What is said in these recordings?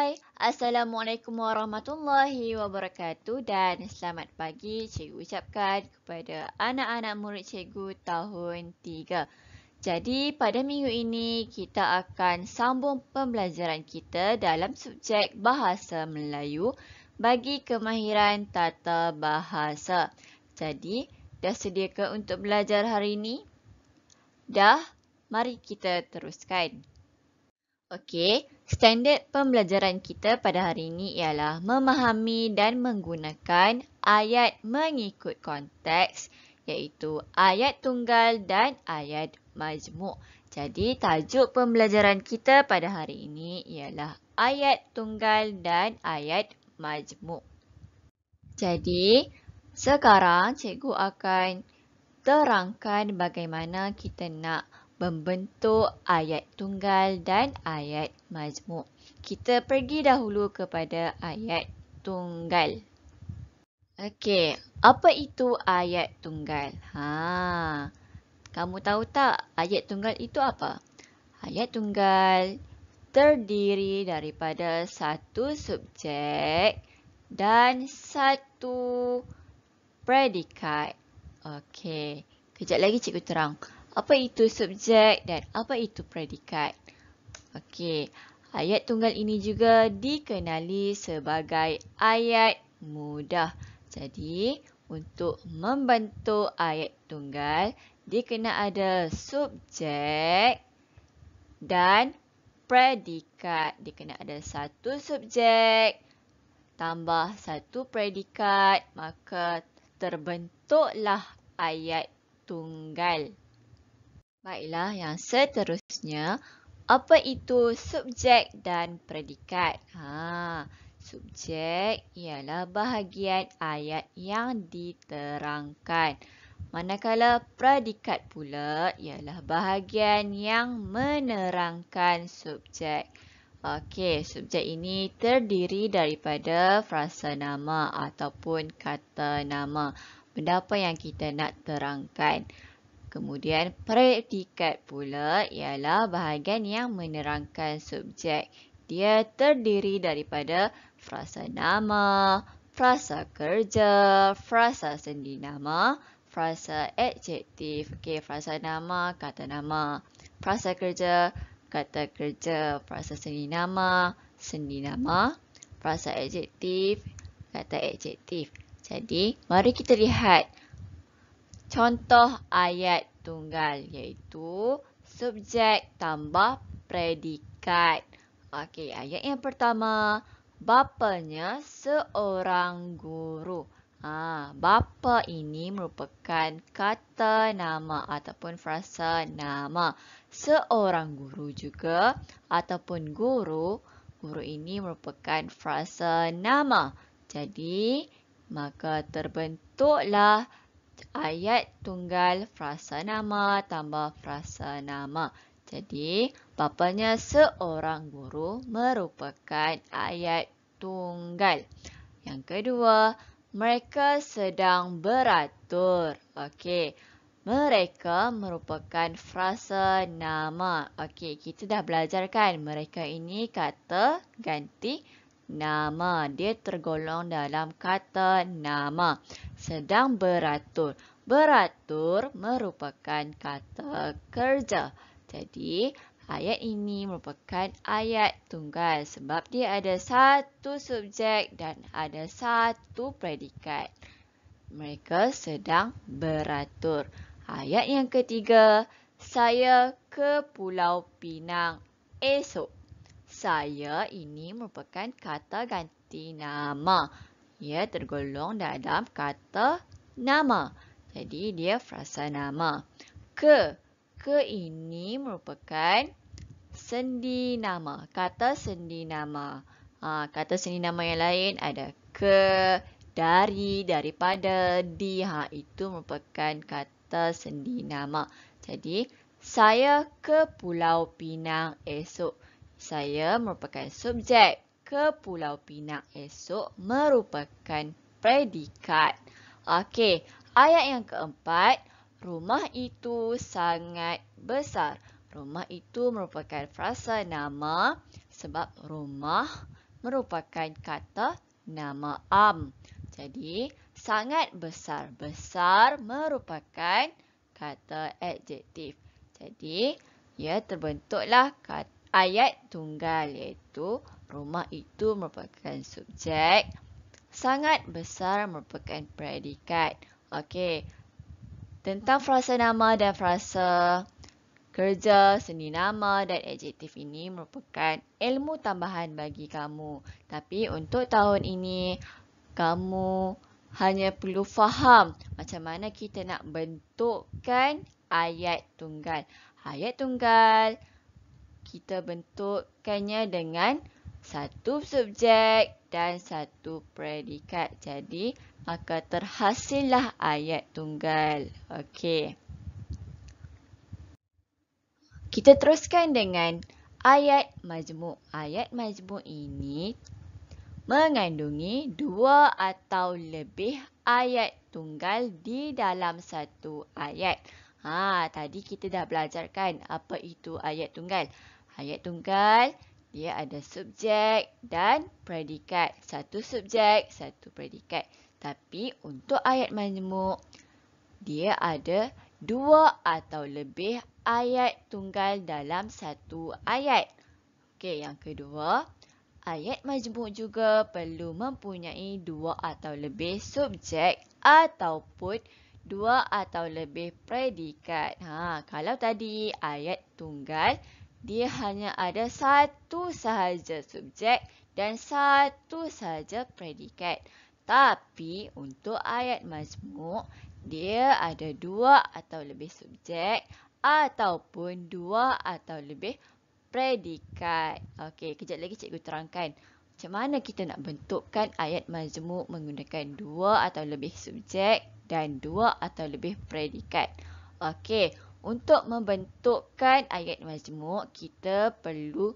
Hai, Assalamualaikum warahmatullahi wabarakatuh dan selamat pagi cikgu ucapkan kepada anak-anak murid cikgu tahun 3. Jadi pada minggu ini kita akan sambung pembelajaran kita dalam subjek Bahasa Melayu bagi kemahiran tata bahasa. Jadi, dah sedia ke untuk belajar hari ini? Dah, mari kita teruskan. Okey, standard pembelajaran kita pada hari ini ialah memahami dan menggunakan ayat mengikut konteks iaitu ayat tunggal dan ayat majmuk. Jadi tajuk pembelajaran kita pada hari ini ialah ayat tunggal dan ayat majmuk. Jadi sekarang cikgu akan terangkan bagaimana kita nak membentuk ayat tunggal dan ayat majmuk. Kita pergi dahulu kepada ayat tunggal. Okey, apa itu ayat tunggal? Kamu tahu tak ayat tunggal itu apa? Ayat tunggal terdiri daripada satu subjek dan satu predikat. Okey, kejap lagi cikgu terang. Apa itu subjek dan apa itu predikat? Okey, ayat tunggal ini juga dikenali sebagai ayat mudah. Jadi, untuk membentuk ayat tunggal, dia kena ada subjek dan predikat. Dia kena ada satu subjek tambah satu predikat, maka terbentuklah ayat tunggal. Baiklah, yang seterusnya, apa itu subjek dan predikat? Subjek ialah bahagian ayat yang diterangkan. Manakala predikat pula ialah bahagian yang menerangkan subjek. Okey, subjek ini terdiri daripada frasa nama ataupun kata nama. Benda apa yang kita nak terangkan. Kemudian predikat pula ialah bahagian yang menerangkan subjek. Dia terdiri daripada frasa nama, frasa kerja, frasa sendi nama, frasa adjektif. Okey, frasa nama, kata nama. Frasa kerja, kata kerja. Frasa sendi nama, frasa adjektif, kata adjektif. Jadi, mari kita lihat contoh ayat tunggal iaitu subjek tambah predikat. Okey, ayat yang pertama, bapanya seorang guru. Bapa ini merupakan kata nama ataupun frasa nama. Seorang guru juga ataupun guru ini merupakan frasa nama. Jadi, maka terbentuklah ayat tunggal frasa nama tambah frasa nama. Jadi, bapanya seorang guru merupakan ayat tunggal. Yang kedua, mereka sedang beratur. Okey, mereka merupakan frasa nama. Okey, kita dah belajar kan mereka ini kata ganti nama. Dia tergolong dalam kata nama. Sedang beratur. Beratur merupakan kata kerja. Jadi, ayat ini merupakan ayat tunggal sebab dia ada satu subjek dan ada satu predikat. Mereka sedang beratur. Ayat yang ketiga, saya ke Pulau Pinang esok. Saya ini merupakan kata ganti nama. Ia tergolong dalam kata nama. Jadi, dia frasa nama. Ke ini merupakan sendi nama. Kata sendi nama. Kata sendi nama yang lain ada ke, dari, daripada, di. Itu merupakan kata sendi nama. Jadi, saya ke Pulau Pinang esok. Saya merupakan subjek. Ke Pulau Pinang esok merupakan predikat. Okey, ayat yang keempat. Rumah itu sangat besar. Rumah itu merupakan frasa nama sebab rumah merupakan kata nama am. Jadi, sangat besar. Besar merupakan kata adjektif. Jadi, ia terbentuklah ayat tunggal iaitu rumah itu merupakan subjek. Sangat besar merupakan predikat. Okey. Tentang frasa nama dan frasa kerja, seni nama dan adjektif ini merupakan ilmu tambahan bagi kamu. Tapi untuk tahun ini, kamu hanya perlu faham macam mana kita nak bentukkan ayat tunggal. Ayat tunggal, kita bentukkannya dengan satu subjek dan satu predikat. Jadi, maka terhasillah ayat tunggal. Okey. Kita teruskan dengan ayat majmuk. Ayat majmuk ini mengandungi dua atau lebih ayat tunggal di dalam satu ayat. Tadi kita dah belajarkan apa itu ayat tunggal. Ayat tunggal, dia ada subjek dan predikat. Satu subjek, satu predikat. Tapi untuk ayat majmuk, dia ada dua atau lebih ayat tunggal dalam satu ayat. Okey, yang kedua, ayat majmuk juga perlu mempunyai dua atau lebih subjek ataupun dua atau lebih predikat. Kalau tadi ayat tunggal, dia hanya ada satu sahaja subjek dan satu sahaja predikat. Tapi untuk ayat majmuk, dia ada dua atau lebih subjek ataupun dua atau lebih predikat. Okey, kejap lagi cikgu terangkan macam mana kita nak bentukkan ayat majmuk menggunakan dua atau lebih subjek dan dua atau lebih predikat. Okey, untuk membentukkan ayat majmuk, kita perlu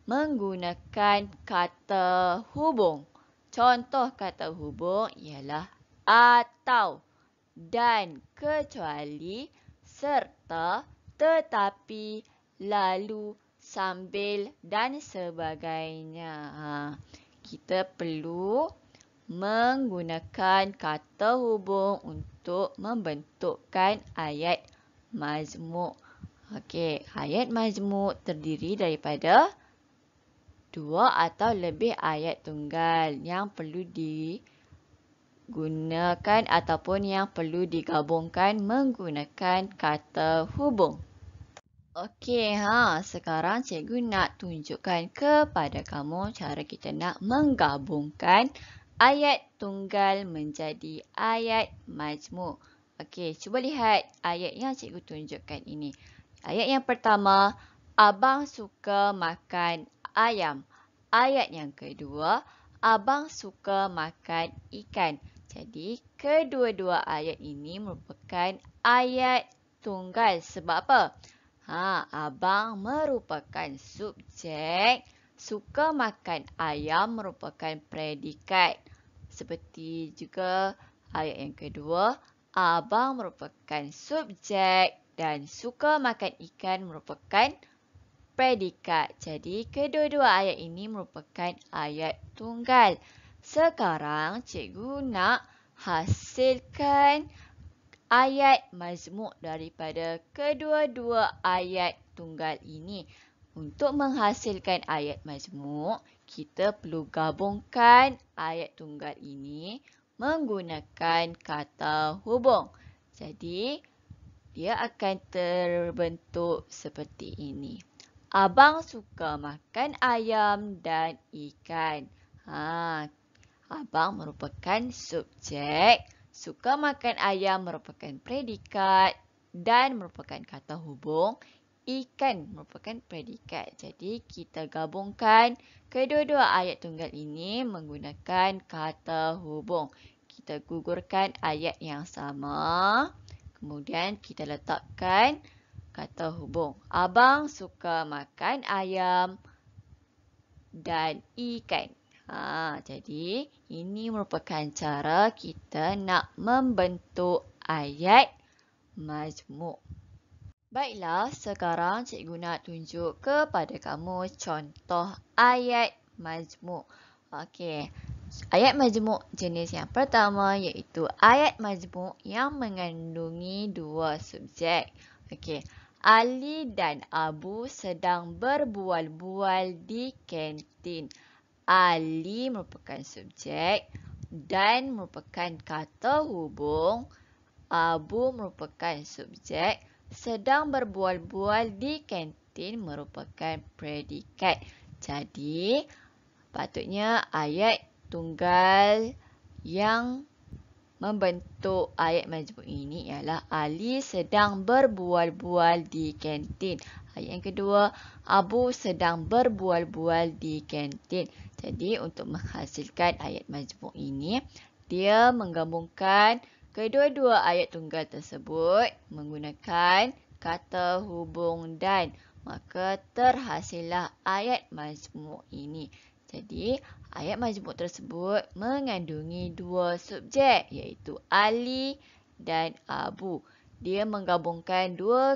menggunakan kata hubung. Contoh kata hubung ialah atau, dan, kecuali, serta, tetapi, lalu, sambil dan sebagainya. Kita perlu menggunakan kata hubung untuk membentukkan ayat majmuk. Okey, ayat majmuk terdiri daripada dua atau lebih ayat tunggal yang perlu digunakan ataupun yang perlu digabungkan menggunakan kata hubung. Okey, sekarang cikgu nak tunjukkan kepada kamu cara kita nak menggabungkan ayat tunggal menjadi ayat majmuk. Okey, cuba lihat ayat yang cikgu tunjukkan ini. Ayat yang pertama, abang suka makan ayam. Ayat yang kedua, abang suka makan ikan. Jadi, kedua-dua ayat ini merupakan ayat tunggal. Sebab apa? Abang merupakan subjek, suka makan ayam merupakan predikat. Seperti juga ayat yang kedua, abang merupakan subjek dan suka makan ikan merupakan predikat. Jadi, kedua-dua ayat ini merupakan ayat tunggal. Sekarang, cikgu nak hasilkan ayat majmuk daripada kedua-dua ayat tunggal ini. Untuk menghasilkan ayat majmuk, kita perlu gabungkan ayat tunggal ini menggunakan kata hubung. Jadi, dia akan terbentuk seperti ini. Abang suka makan ayam dan ikan. Abang merupakan subjek, suka makan ayam merupakan predikat dan merupakan kata hubung. Ikan merupakan predikat. Jadi, kita gabungkan kedua-dua ayat tunggal ini menggunakan kata hubung. Kita gugurkan ayat yang sama. Kemudian, kita letakkan kata hubung. Abang suka makan ayam dan ikan. Jadi, ini merupakan cara kita nak membentuk ayat majmuk. Baiklah, sekarang cikgu nak tunjuk kepada kamu contoh ayat majmuk. Okey. Ayat majmuk jenis yang pertama iaitu ayat majmuk yang mengandungi dua subjek. Okey. Ali dan Abu sedang berbual-bual di kantin. Ali merupakan subjek dan merupakan kata hubung. Abu merupakan subjek. Sedang berbual-bual di kantin merupakan predikat. Jadi, patutnya ayat tunggal yang membentuk ayat majmuk ini ialah Ali sedang berbual-bual di kantin. Ayat yang kedua, Abu sedang berbual-bual di kantin. Jadi untuk menghasilkan ayat majmuk ini, dia menggabungkan kedua-dua ayat tunggal tersebut menggunakan kata hubung dan, maka terhasillah ayat majmuk ini. Jadi, ayat majmuk tersebut mengandungi dua subjek iaitu Ali dan Abu. Dia menggabungkan dua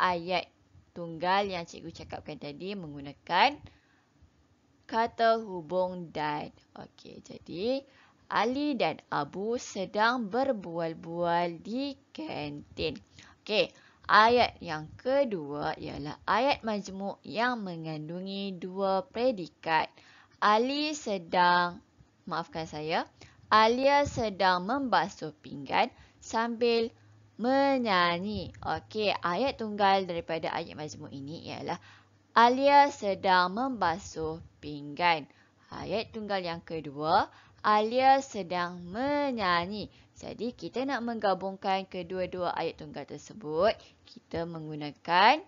ayat tunggal yang cikgu cakapkan tadi menggunakan kata hubung dan. Okey, jadi Ali dan Abu sedang berbual-bual di kantin. Okey. Ayat yang kedua ialah ayat majmuk yang mengandungi dua predikat. Ali sedang membasuh pinggan sambil menyanyi. Okey, ayat tunggal daripada ayat majmuk ini ialah Alia sedang membasuh pinggan. Ayat tunggal yang kedua, Alia sedang menyanyi. Jadi, kita nak menggabungkan kedua-dua ayat tunggal tersebut, kita menggunakan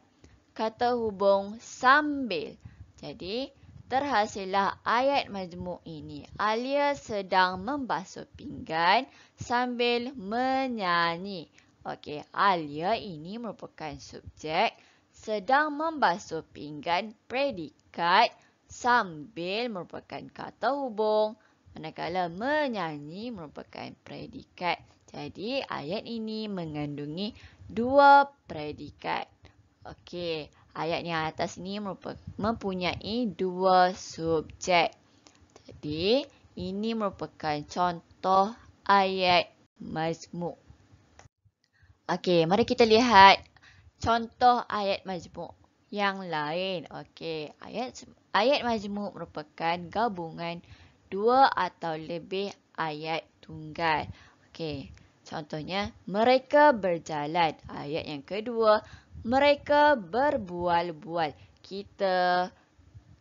kata hubung sambil. Jadi, terhasillah ayat majmuk ini. Alia sedang membasuh pinggan sambil menyanyi. Okey, Alia ini merupakan subjek, sedang membasuh pinggan predikat, sambil merupakan kata hubung, manakala menyanyi merupakan predikat. Jadi, ayat ini mengandungi dua predikat. Okey, ayat yang atas ini mempunyai dua subjek. Jadi, ini merupakan contoh ayat majmuk. Okey, mari kita lihat contoh ayat majmuk yang lain. Okey, ayat majmuk merupakan gabungan dua atau lebih ayat tunggal. Okey, contohnya mereka berjalan. Ayat yang kedua, mereka berbual-bual. Kita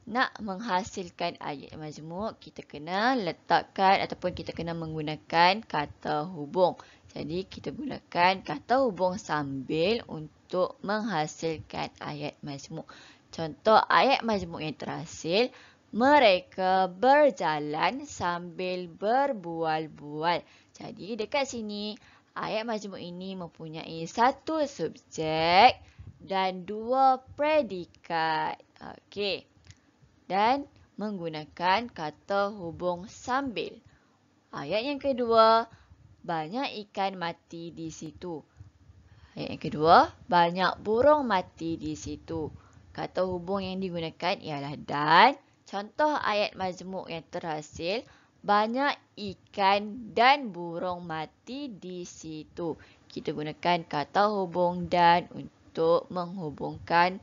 nak menghasilkan ayat majmuk, kita kena letakkan ataupun kita kena menggunakan kata hubung. Jadi, kita gunakan kata hubung sambil untuk menghasilkan ayat majmuk. Contoh ayat majmuk yang terhasil, mereka berjalan sambil berbual-bual. Jadi, dekat sini, ayat majmuk ini mempunyai satu subjek dan dua predikat. Okey. Dan menggunakan kata hubung sambil. Ayat yang kedua, banyak ikan mati di situ. Ayat yang kedua, banyak burung mati di situ. Kata hubung yang digunakan ialah dan. Contoh ayat majmuk yang terhasil, banyak ikan dan burung mati di situ. Kita gunakan kata hubung dan untuk menghubungkan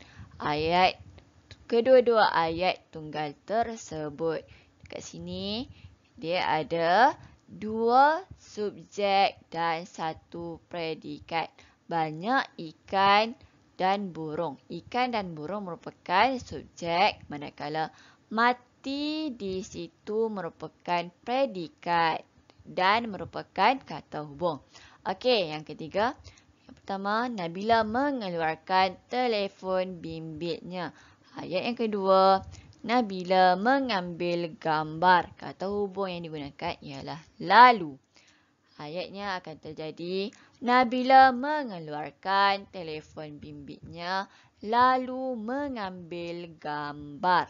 kedua-dua ayat tunggal tersebut. Dekat sini, dia ada dua subjek dan satu predikat. Banyak ikan dan burung. Ikan dan burung merupakan subjek, manakala mati di situ merupakan predikat dan merupakan kata hubung. Okey, yang ketiga. Yang pertama, Nabila mengeluarkan telefon bimbitnya. Ayat yang kedua, Nabila mengambil gambar. Kata hubung yang digunakan ialah lalu. Ayatnya akan terjadi, Nabila mengeluarkan telefon bimbitnya lalu mengambil gambar.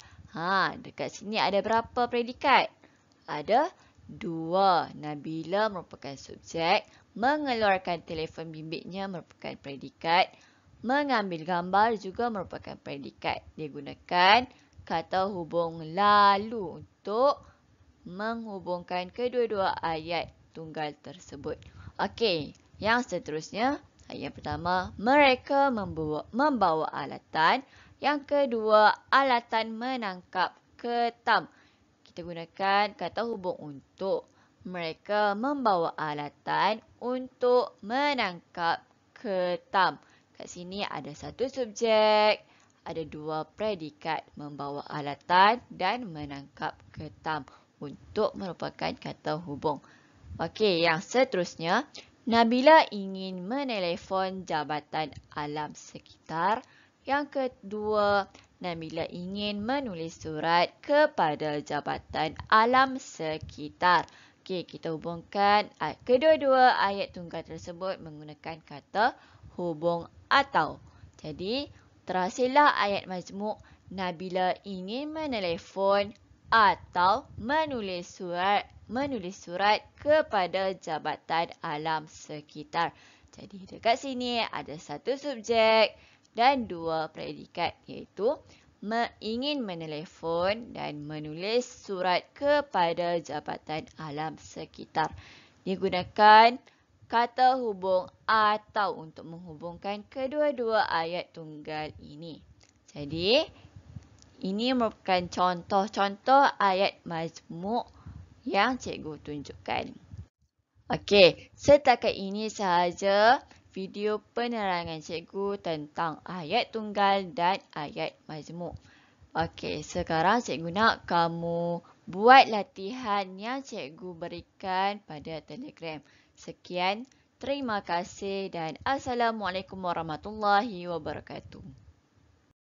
Dekat sini ada berapa predikat? Ada dua. Nabila merupakan subjek, mengeluarkan telefon bimbitnya merupakan predikat, mengambil gambar juga merupakan predikat. Dia gunakan kata hubung lalu untuk menghubungkan kedua-dua ayat tunggal tersebut. Okey, yang seterusnya, ayat pertama, mereka membawa alatan. Yang kedua, alatan menangkap ketam. Kita gunakan kata hubung untuk. Mereka membawa alatan untuk menangkap ketam. Kat sini ada satu subjek, ada dua predikat, membawa alatan dan menangkap ketam untuk merupakan kata hubung. Okey, yang seterusnya, Nabila ingin menelefon Jabatan Alam Sekitar. Yang kedua, Nabila ingin menulis surat kepada Jabatan Alam Sekitar. Okey, kita hubungkan kedua-dua ayat tunggal tersebut menggunakan kata hubung atau. Jadi, terhasillah ayat majmuk Nabila ingin menelefon atau menulis surat kepada Jabatan Alam Sekitar. Jadi dekat sini ada satu subjek dan dua predikat, iaitu ingin menelefon dan menulis surat kepada Jabatan Alam Sekitar. Digunakan kata hubung atau untuk menghubungkan kedua-dua ayat tunggal ini. Jadi, ini merupakan contoh-contoh ayat majmuk yang cikgu tunjukkan. Okey, setakat ini sahaja video penerangan cikgu tentang ayat tunggal dan ayat majmuk. Okey, sekarang cikgu nak kamu buat latihan yang cikgu berikan pada Telegram. Sekian, terima kasih dan Assalamualaikum warahmatullahi wabarakatuh.